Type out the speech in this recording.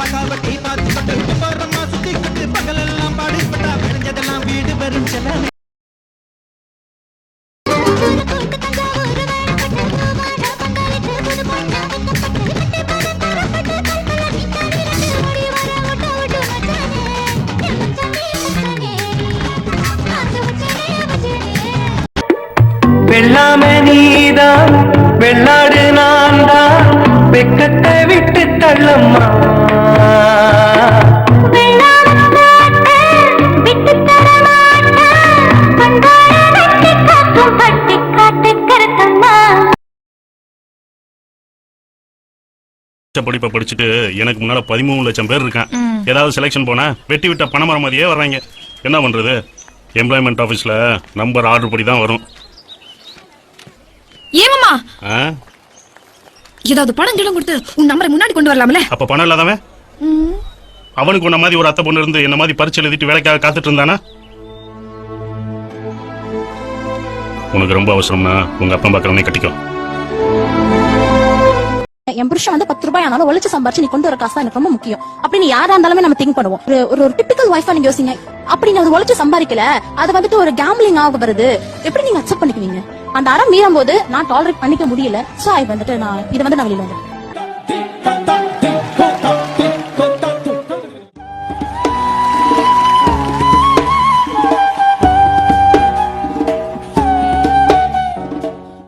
பக்காவட்டி பார்த்து போறமா சுத்தி கொண்டு பகலெல்லாம் பாடுபட்டா விளைஞ்சதெல்லாம் வீடு வரும் செல்ல. வெள்ளாம நீதான் வெள்ளாடு நான் தான் வெக்கத்தை விட்டு தள்ளம்மா. படிப்பை படிச்சுட்டு எனக்கு முன்னால 13 லட்சம் பேர் இருக்கான். ஏதாவது செலெக்ஷன் போனா வெட்டி விட்ட பணமரம் மாதிரியே வர்றாங்க. என்ன பண்றது? எம்ப்ளாய்மெண்ட் ஆபீஸ்ல நம்பர் ஆர்டர் படி தான் வரும். ஏமாமா ஏதாவது பணம் கிடம் கொடுத்து உன் நம்பரை முன்னாடி கொண்டு வரலாம்ல? அப்ப பணம் இல்லாதவன் அவனுக்கு உன்ன மாதிரி ஒரு அத்தை பொண்ணு இருந்து என்ன மாதிரி பரிச்சை எழுதிட்டு வேலைக்காக காத்துட்டு இருந்தானா? உனக்கு ரொம்ப அவசரம்னா உங்க அப்பா பாக்கிறவனே கட்டிக்கோ. என் புருஷன் வந்து 10 ரூபாய் ஆனாலும் ஒழிச்சு சம்பாரிச்சு நீ கொண்டு வர காசு தான் எனக்கு ரொம்ப முக்கியம் அப்படின்னு யாரா இருந்தாலுமே நம்ம திங்க் பண்ணுவோம். ஒரு டிபிக்கல் வைஃபா நீங்க யோசிங்க. அப்படி நீ அது ஒழிச்சு சம்பாதிக்கல, அது வந்துட்டு ஒரு கேம்பிளிங் ஆக வருது, எப்படி நீங்க அக்செப்ட் பண்ணிக்குவீங்க? அந்த அறம் மீறும் போது நான் டாலரேட் பண்ணிக்க முடியல. சோ வந்துட்டு நான் வெளியில வந்து